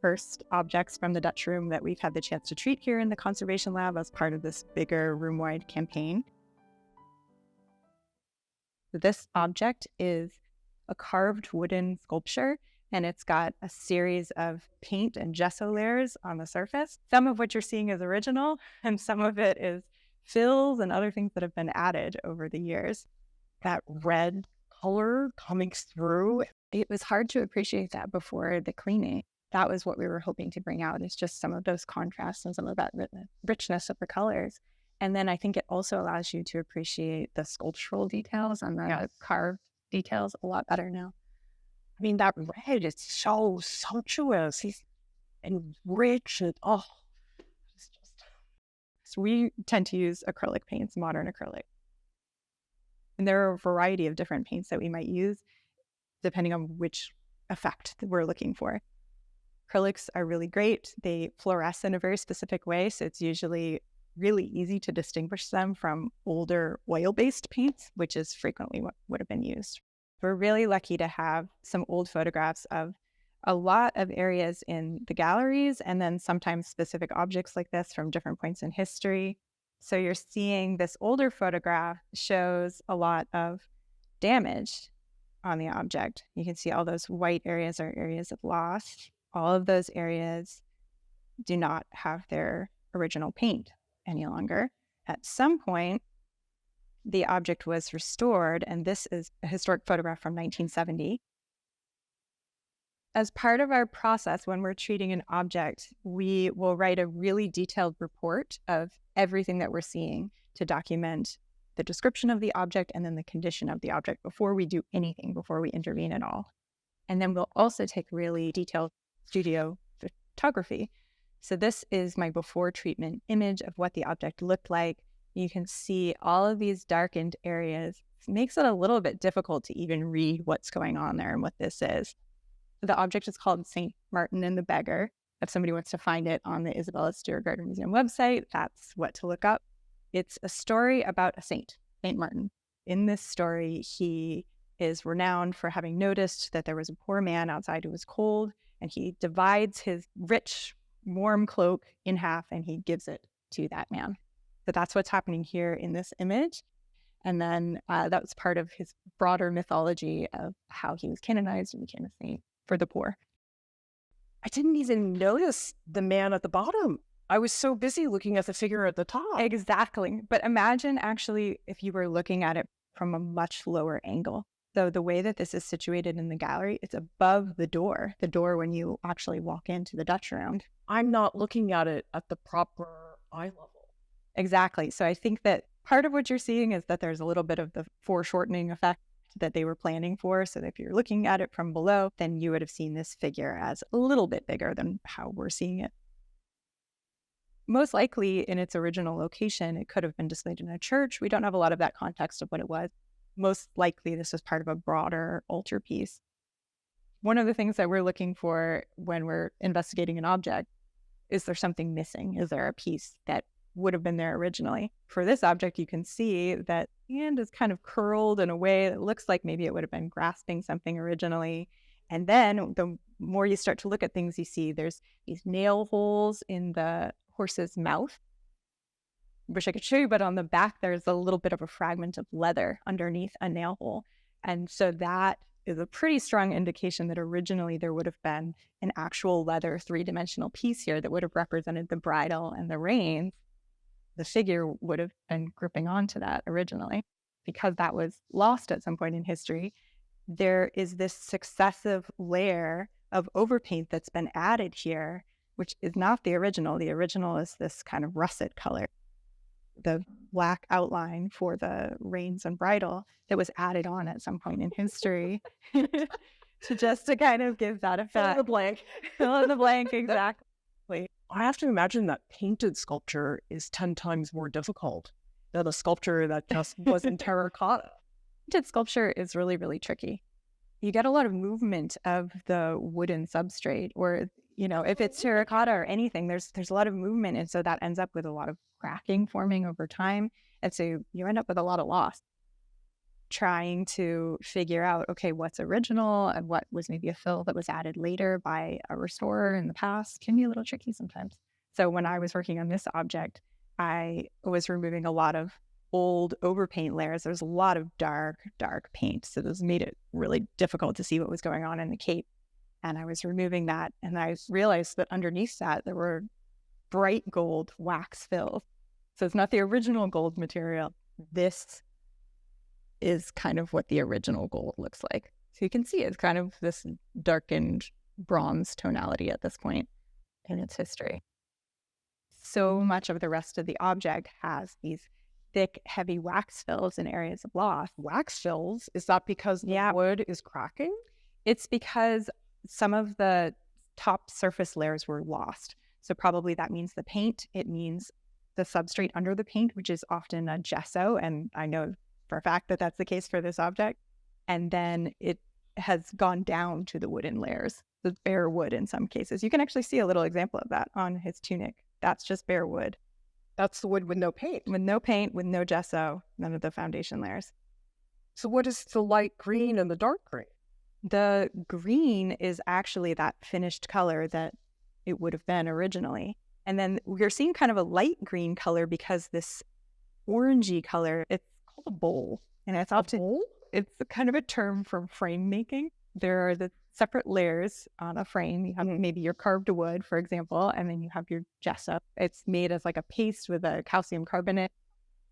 first objects from the Dutch room that we've had the chance to treat here in the conservation lab as part of this bigger room-wide campaign. This object is a carved wooden sculpture, and it's got a series of paint and gesso layers on the surface, some of which you're seeing is original, and some of it is fills and other things that have been added over the years. That red color coming through. It was hard to appreciate that before the cleaning. That was what we were hoping to bring out, is just some of those contrasts and some of that richness of the colors. And then I think it also allows you to appreciate the sculptural details and the carved details a lot better now. I mean, that red is so sumptuous and rich and it's just. So we tend to use acrylic paints, modern acrylic. And there are a variety of different paints that we might use depending on which effect that we're looking for. Acrylics are really great. They fluoresce in a very specific way, so it's usually really easy to distinguish them from older oil-based paints, which is frequently what would have been used. We're really lucky to have some old photographs of a lot of areas in the galleries, and then sometimes specific objects like this from different points in history. So you're seeing this older photograph shows a lot of damage on the object. You can see all those white areas are areas of loss. All of those areas do not have their original paint any longer. At some point, the object was restored, and this is a historic photograph from 1970. As part of our process, when we're treating an object, we will write a really detailed report of everything that we're seeing to document the description of the object and then the condition of the object before we do anything, before we intervene at all. And then we'll also take really detailed studio photography. So this is my before treatment image of what the object looked like. You can see all of these darkened areas. It makes it a little bit difficult to even read what's going on there and what this is. The object is called St. Martin and the Beggar. If somebody wants to find it on the Isabella Stewart Gardner Museum website, that's what to look up. It's a story about a saint, St. Martin. In this story, he is renowned for having noticed that there was a poor man outside who was cold, and he divides his rich, warm cloak in half, and he gives it to that man. So that's what's happening here in this image. And then that was part of his broader mythology of how he was canonized and became a saint for the poor. I didn't even notice the man at the bottom. I was so busy looking at the figure at the top. Exactly. But imagine actually if you were looking at it from a much lower angle. So the way that this is situated in the gallery, it's above the door when you actually walk into the Dutch room. I'm not looking at it at the proper eye level. Exactly. So I think that part of what you're seeing is that there's a little bit of the foreshortening effect that they were planning for. So that if you're looking at it from below, then you would have seen this figure as a little bit bigger than how we're seeing it. Most likely in its original location, it could have been displayed in a church. We don't have a lot of that context of what it was. Most likely this was part of a broader altarpiece. One of the things that we're looking for when we're investigating an object, is there something missing? Is there a piece that would have been there originally? For this object, you can see that the hand is kind of curled in a way that looks like maybe it would have been grasping something originally. And then the more you start to look at things, you see there's these nail holes in the horse's mouth. Wish I could show you, but on the back, there's a little bit of a fragment of leather underneath a nail hole. And so that is a pretty strong indication that originally there would have been an actual leather three-dimensional piece here that would have represented the bridle and the reins. The figure would have been gripping onto that originally. Because that was lost at some point in history, there is this successive layer of overpaint that's been added here, which is not the original. The original is this kind of russet color, the black outline for the reins and bridle that was added on at some point in history to kind of give that effect. Fill in the blank. Fill in the blank, exactly. I have to imagine that painted sculpture is 10 times more difficult than a sculpture that just was in terracotta. Painted sculpture is really, really tricky. You get a lot of movement of the wooden substrate, or, if it's terracotta or anything, there's a lot of movement. And so that ends up with a lot of cracking forming over time. And so you end up with a lot of loss. trying to figure out, okay, what's original and what was maybe a fill that was added later by a restorer in the past can be a little tricky sometimes. So when I was working on this object, I was removing a lot of old overpaint layers. There's a lot of dark paint. So this made it really difficult to see what was going on in the cape. And I was removing that. And I realized that underneath that, there were bright gold wax fills. So it's not the original gold material. This is kind of what the original gold looks like. So you can see it's kind of this darkened bronze tonality at this point in its history. So much of the rest of the object has these thick, heavy wax fills in areas of loss. Wax fills? Is that because the wood is cracking? It's because some of the top surface layers were lost. So probably that means the paint. It means the substrate under the paint, which is often a gesso. And I know for a fact that that's the case for this object. And then it has gone down to the wooden layers, the bare wood in some cases. You can actually see a little example of that on his tunic. That's just bare wood. That's the wood with no paint. With no paint, with no gesso, none of the foundation layers. So what is the light green and the dark green? The green is actually that finished color that it would have been originally. And then we're seeing kind of a light green color because this orangey color, it's called a bowl. And it's often, it's kind of a term from frame making. There are the separate layers on a frame. You have maybe your carved wood, for example, and then you have your gesso. It's made as like a paste with a calcium carbonate.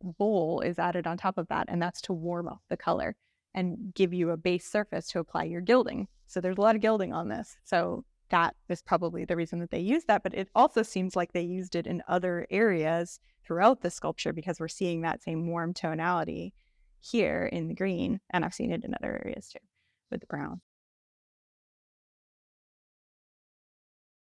Bowl is added on top of that, and that's to warm up the color and give you a base surface to apply your gilding. So there's a lot of gilding on this. So that is probably the reason that they used that, but it also seems like they used it in other areas throughout the sculpture because we're seeing that same warm tonality here in the green, and I've seen it in other areas too with the brown.